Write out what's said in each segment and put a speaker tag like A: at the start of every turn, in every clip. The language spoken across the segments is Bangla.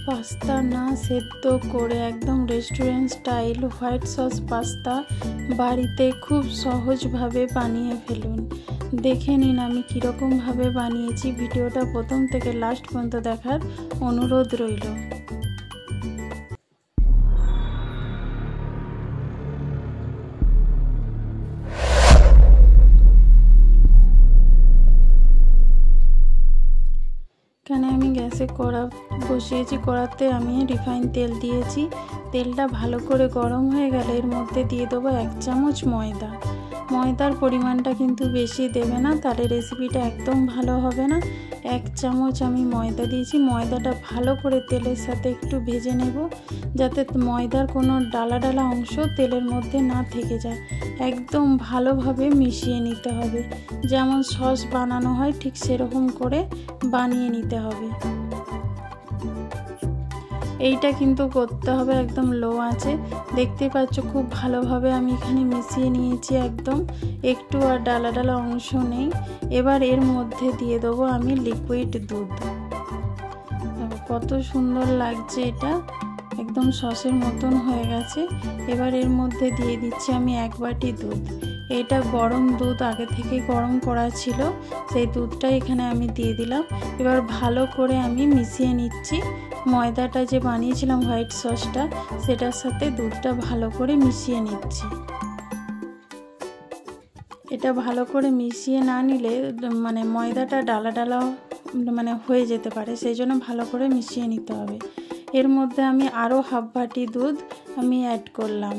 A: পাস্তা না সেদ্ধ করে একদম restaurant style white sauce pasta বাড়িতে খুব সহজভাবে বানিয়ে ফেলুন। দেখে নিন আমি কীরকমভাবে বানিয়েছি। ভিডিওটা প্রথম থেকে লাস্ট পর্যন্ত দেখার অনুরোধ রইল। এখানে আমি গ্যাসে কড়া বসিয়েছি, কড়াতে আমি রিফাইন তেল দিয়েছি। তেলটা ভালো করে গরম হয়ে গেলে এর মধ্যে দিয়ে দেবো 1 চামচ ময়দা। ময়দার পরিমাণটা কিন্তু বেশি দেবে না, তাহলে রেসিপিটা একদম ভালো হবে না। 1 চামচ আমি ময়দা দিয়েছি। ময়দাটা ভালো করে তেলের সাথে একটু ভেজে নেব, যাতে ময়দার কোনো ডালা ডালা অংশ তেলের মধ্যে না থেকে যায়। একদম ভালোভাবে মিশিয়ে নিতে হবে, যেমন সস বানানো হয় ঠিক সেরকম করে বানিয়ে নিতে হবে। এইটা কিন্তু করতে হবে একদম লো আঁচে। দেখতে পাচ্ছ খুব ভালোভাবে আমি এখানে মিশিয়ে নিয়েছি, একদম একটু আর ডালা ডালা অংশ নেই। এবার এর মধ্যে দিয়ে দেবো আমি লিকুইড দুধ। কত সুন্দর লাগছে, এটা একদম সসের মতন হয়ে গেছে। এবার এর মধ্যে দিয়ে দিচ্ছি আমি 1 বাটি দুধ। এটা গরম দুধ, আগে থেকে গরম করা ছিল, সেই দুধটা এখানে আমি দিয়ে দিলাম। এবার ভালো করে আমি মিশিয়ে নিচ্ছি। ময়দাটা যে বানিয়েছিলাম হোয়াইট সসটা, সেটার সাথে দুধটা ভালো করে মিশিয়ে নিচ্ছি। এটা ভালো করে মিশিয়ে না নিলে ময়দাটা ডালা ডালা হয়ে যেতে পারে, সেই জন্য ভালো করে মিশিয়ে নিতে হবে। এর মধ্যে আমি আরও হাফ বাটি দুধ আমি অ্যাড করলাম।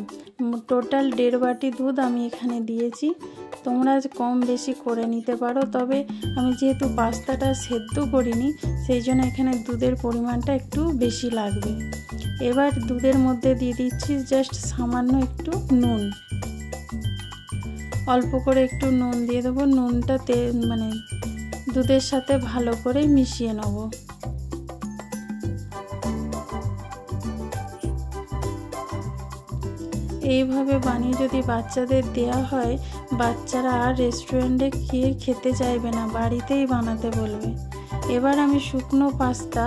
A: টোটাল 1.5 বাটি দুধ আমি এখানে দিয়েছি। তোমরা কম বেশি করে নিতে পারো, তবে আমি যেহেতু পাস্তাটা সেদ্ধ করিনি, সেই জন্য এখানে দুধের পরিমাণটা একটু বেশি লাগবে। এবার দুধের মধ্যে দিয়ে দিচ্ছি জাস্ট সামান্য একটু নুন। অল্প করে একটু নুন দিয়ে দেবো। নুনটা দুধের সাথে ভালো করে মিশিয়ে নেব। এইভাবে বানিয়ে যদি বাচ্চাদের দেওয়া হয়, বাচ্চারা আর রেস্টুরেন্টে গিয়ে খেতে চাইবে না, বাড়িতেই বানাতে বলবে। এবার আমি শুকনো পাস্তা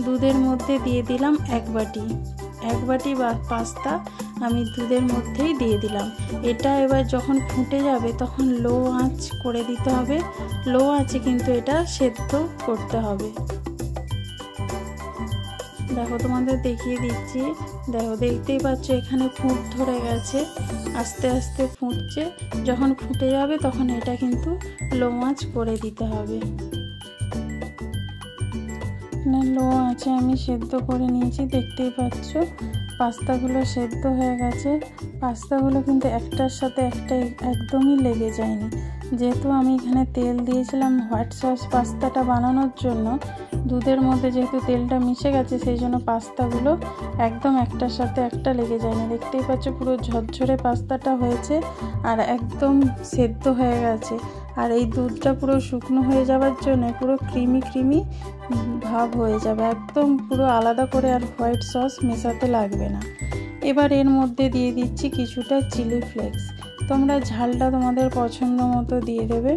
A: দুধের মধ্যে দিয়ে দিলাম 1 বাটি। 1 বাটি পাস্তা আমি দুধের মধ্যেই দিয়ে দিলাম। এটা এবার যখন ফুটে যাবে তখন লো আঁচ করে দিতে হবে। লো আঁচে কিন্তু এটা সেদ্ধ করতে হবে। দেখো তোমাদের দেখিয়ে দিচ্ছি। দেখো, দেখতেই পাচ্ছ এখানে ফুট ধরে গেছে, আস্তে আস্তে ফুটছে। যখন ফুটে যাবে তখন এটা কিন্তু লো আঁচ করে দিতে হবে। লো আঁচে আমি সেদ্ধ করে নিয়েছি। দেখতেই পাচ্ছ পাস্তাগুলো সেদ্ধ হয়ে গেছে। পাস্তাগুলো কিন্তু একটার সাথে একটা একদমই লেগে যায়নি। যেহেতু আমি এখানে তেল দিয়েছিলাম হোয়াইট সস পাস্তাটা বানানোর জন্য, দুধের মধ্যে যেহেতু তেলটা মিশে গেছে, সেই জন্য পাস্তাগুলো একদম একটার সাথে একটা লেগে যায়নি। দেখতেই পাচ্ছ পুরো ঝরঝরে পাস্তাটা হয়েছে আর একদম সেদ্ধ হয়ে গেছে। আর এই দুধটা পুরো শুকনো হয়ে যাওয়ার জন্য পুরো ক্রিমি ক্রিমি ভাব হয়ে যাবে, একদম পুরো আলাদা করে আর হোয়াইট সস মেশাতে লাগবে না। এবার এর মধ্যে দিয়ে দিচ্ছি কিছুটা চিলি ফ্লেক্স। তোমরা ঝালটা তোমাদের পছন্দ মতো দিয়ে দেবে।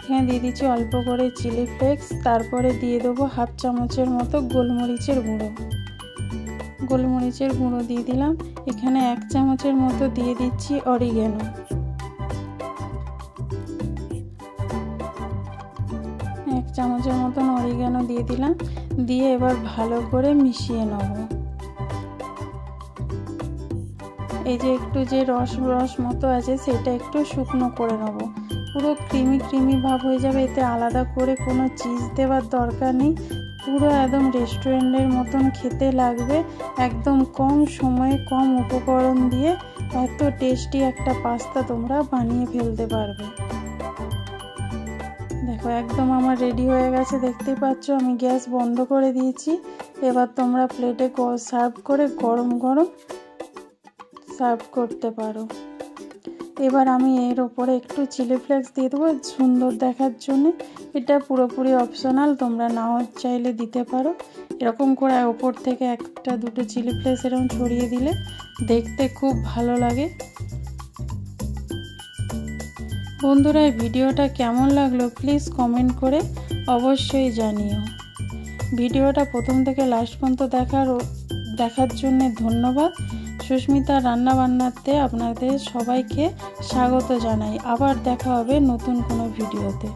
A: এখানে দিয়ে দিচ্ছি অল্প করে চিলি ফ্লেক্স। তারপরে দিয়ে দেবো হাফ চামচের মতো গোলমরিচের গুঁড়ো। গোলমরিচের গুঁড়ো দিয়ে দিলাম। এখানে 1 চামচের মতো দিয়ে দিচ্ছি অরিগ্যানো। 1 চামচের মতন অরিগ্যানো দিয়ে দিলাম। দিয়ে এবার ভালো করে মিশিয়ে নেব। এই যে একটু যে রস রস মতো আছে, সেটা একটু শুকনো করে নেব। পুরো ক্রিমি ক্রিমি ভাব হয়ে যাবে। এতে আলাদা করে কোনো চিজ দেওয়ার দরকার নেই। পুরো একদম রেস্টুরেন্টের মতন খেতে লাগবে। একদম কম সময়ে কম উপকরণ দিয়ে এত টেস্টি একটা পাস্তা তোমরা বানিয়ে ফেলতে পারবে। দেখো একদম আমার রেডি হয়ে গেছে। দেখতেই পাচ্ছ আমি গ্যাস বন্ধ করে দিয়েছি। এবার তোমরা প্লেটে সার্ভ করে গরম গরম সার্ভ করতে পারো। এবার আমি এর ওপরে একটু চিলি ফ্লেক্স দিয়ে দেবো সুন্দর দেখার জন্য। এটা পুরোপুরি অপশনাল, তোমরা নাও চাইলে দিতে পারো। এরকম করে ওপর থেকে 1-2 চিলি ফ্লেক্স এরকম ছড়িয়ে দিলে দেখতে খুব ভালো লাগে। বন্ধুরা, এই ভিডিওটা কেমন লাগলো প্লিজ কমেন্ট করে অবশ্যই জানিও। ভিডিওটা প্রথম থেকে লাস্ট পর্যন্ত দেখার জন্য ধন্যবাদ। সুস্মিতা রান্নাবান্নাতে আপনাদের সবাইকে স্বাগত জানাই। আবার দেখা হবে নতুন কোনো ভিডিওতে।